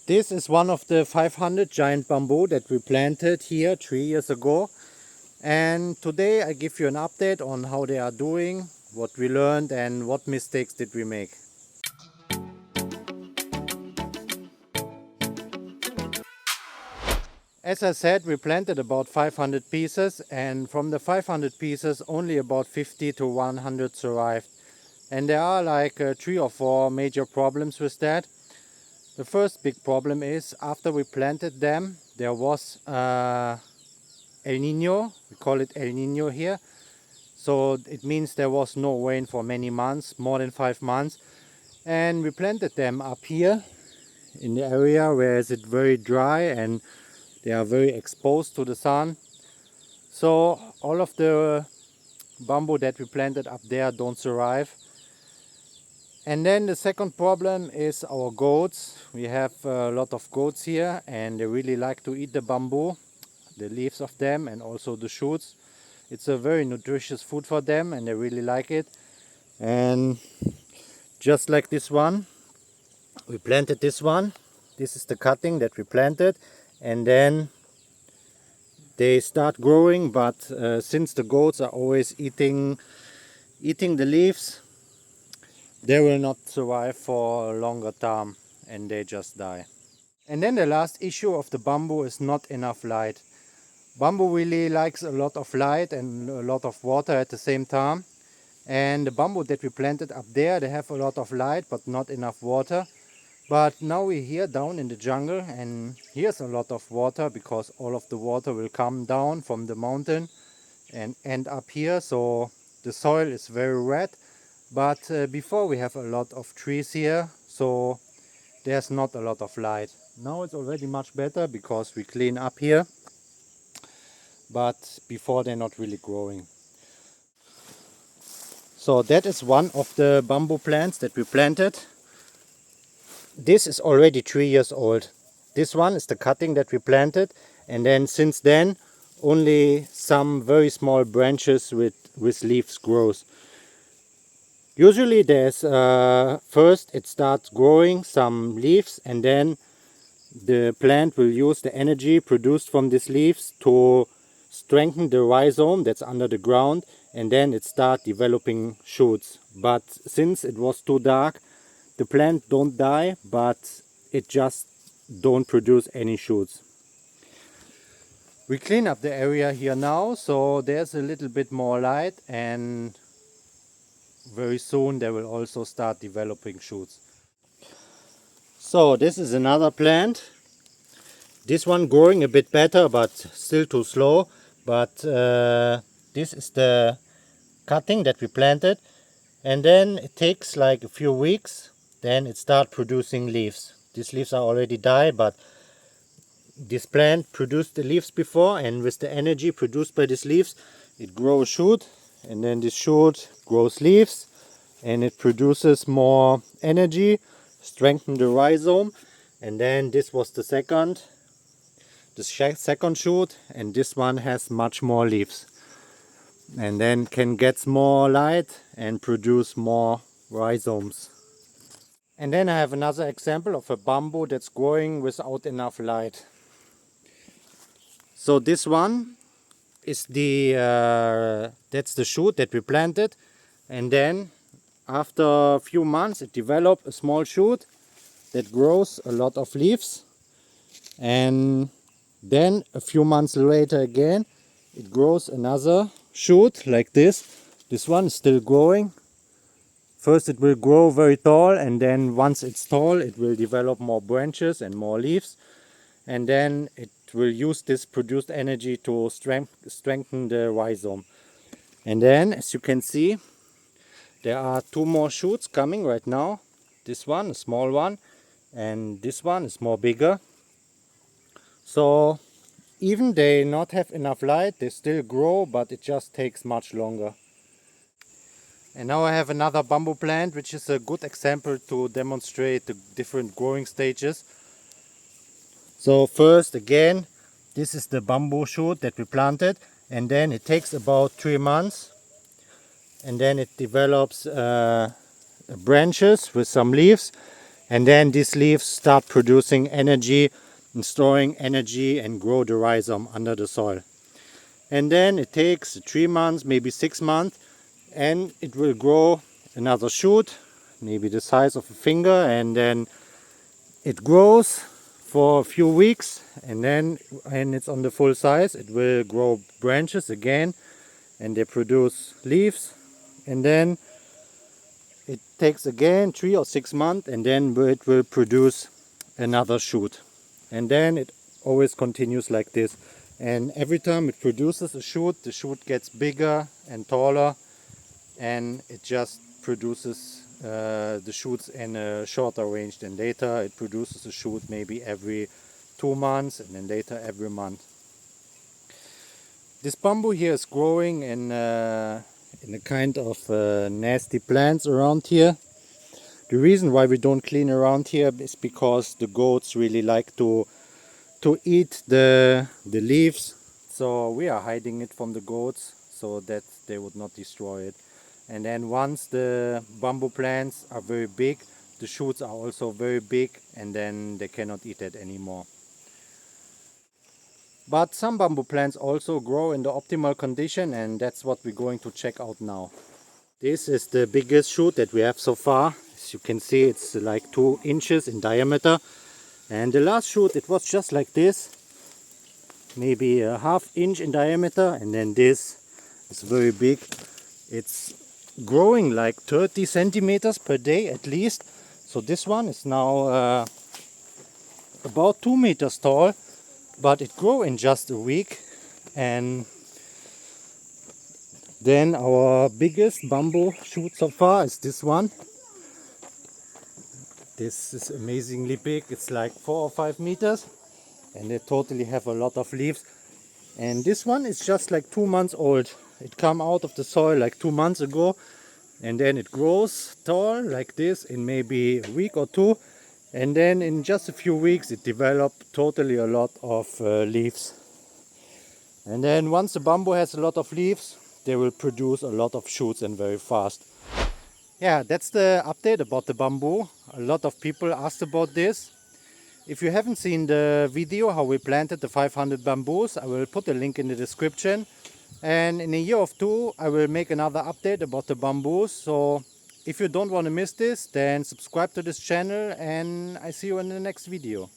This is one of the 500 giant bamboo that we planted here 3 years ago. And today I give you an update on how they are doing, what we learned and what mistakes did we make. As I said, we planted about 500 pieces, and from the 500 pieces only about 50 to 100 survived. And there are like 3 or 4 major problems with that. The first big problem is after we planted them there was El Nino. We call it El Nino here. So it means there was no rain for many months, more than 5 months. And we planted them up here in the area where it's very dry and they are very exposed to the sun. So all of the bamboo that we planted up there don't survive. And then the second problem is our goats. We have a lot of goats here and they really like to eat the bamboo, the leaves of them and also the shoots. It's a very nutritious food for them and they really like it. And just like this one, we planted this one. This is the cutting that we planted, and then they start growing, but since the goats are always eating the leaves, they will not survive for a longer time and they just die. And then the last issue of the bamboo is not enough light. Bamboo really likes a lot of light and a lot of water at the same time. And the bamboo that we planted up there, they have a lot of light but not enough water. But now we're here down in the jungle and here's a lot of water because all of the water will come down from the mountain and end up here. So the soil is very wet. But before we have a lot of trees here, so there's not a lot of light. Now it's already much better because we clean up here. But before they're not really growing. So that is one of the bamboo plants that we planted. This is already 3 years old. This one is the cutting that we planted, and then since then only some very small branches with leaves grows. Usually there's first it starts growing some leaves and then the plant will use the energy produced from these leaves to strengthen the rhizome that's under the ground, and then it starts developing shoots. But since it was too dark, the plant don't die, but it just don't produce any shoots. We clean up the area here now, so there's a little bit more light and very soon they will also start developing shoots. So this is another plant. This one growing a bit better but still too slow. But this is the cutting that we planted, and then it takes like a few weeks, then it starts producing leaves. These leaves are already died, but this plant produced the leaves before, and with the energy produced by these leaves it grows a shoot, and then this shoot grows leaves and it produces more energy, strengthen the rhizome, and then this was the second shoot, and this one has much more leaves and then can get more light and produce more rhizomes. And then I have another example of a bamboo that's growing without enough light. So this one is that's the shoot that we planted, and then after a few months it developed a small shoot that grows a lot of leaves, and then a few months later again it grows another shoot like this. This one is still growing. First it will grow very tall, and then once it's tall it will develop more branches and more leaves, and then it will use this produced energy to strengthen the rhizome. And then as you can see there are 2 more shoots coming right now. This one, a small one, and this one is more bigger. So even they not have enough light, they still grow, but it just takes much longer. And now I have another bamboo plant which is a good example to demonstrate the different growing stages. So first again, this is the bamboo shoot that we planted, and then it takes about 3 months and then it develops branches with some leaves, And then these leaves start producing energy and storing energy and grow the rhizome under the soil. And then it takes 3 months, maybe 6 months, and it will grow another shoot, maybe the size of a finger, and then it grows for a few weeks, and then when it's on the full size it will grow branches again and they produce leaves, and then it takes again 3 or 6 months and then it will produce another shoot, and then it always continues like this. And every time it produces a shoot, the shoot gets bigger and taller, and it just produces the shoots in a shorter range than later. It produces a shoot maybe every 2 months and then later every month. This bamboo here is growing in a kind of nasty plants around here. The reason why we don't clean around here is because the goats really like to eat the leaves. So we are hiding it from the goats so that they would not destroy it. And then once the bamboo plants are very big, the shoots are also very big, and then they cannot eat it anymore. But some bamboo plants also grow in the optimal condition, and that's what we're going to check out now. This is the biggest shoot that we have so far. As you can see, it's like 2 inches in diameter. And the last shoot, it was just like this, maybe a ½ inch in diameter, and then this is very big. It's growing like 30 centimeters per day at least. So this one is now about 2 meters tall, but it grew in just a week. And then our biggest bamboo shoot so far is this one. This is amazingly big. It's like 4 or 5 meters, and they totally have a lot of leaves. And this one is just like 2 months old. It came out of the soil like 2 months ago, and then it grows tall like this in maybe a week or 2, and then in just a few weeks it developed totally a lot of leaves. And then once the bamboo has a lot of leaves, they will produce a lot of shoots, and very fast. Yeah, that's the update about the bamboo. A lot of people asked about this. If you haven't seen the video how we planted the 500 bamboos, I will put a link in the description. And in a year or 2 I will make another update about the bamboos. So if you don't want to miss this, then subscribe to this channel, and I see you in the next video.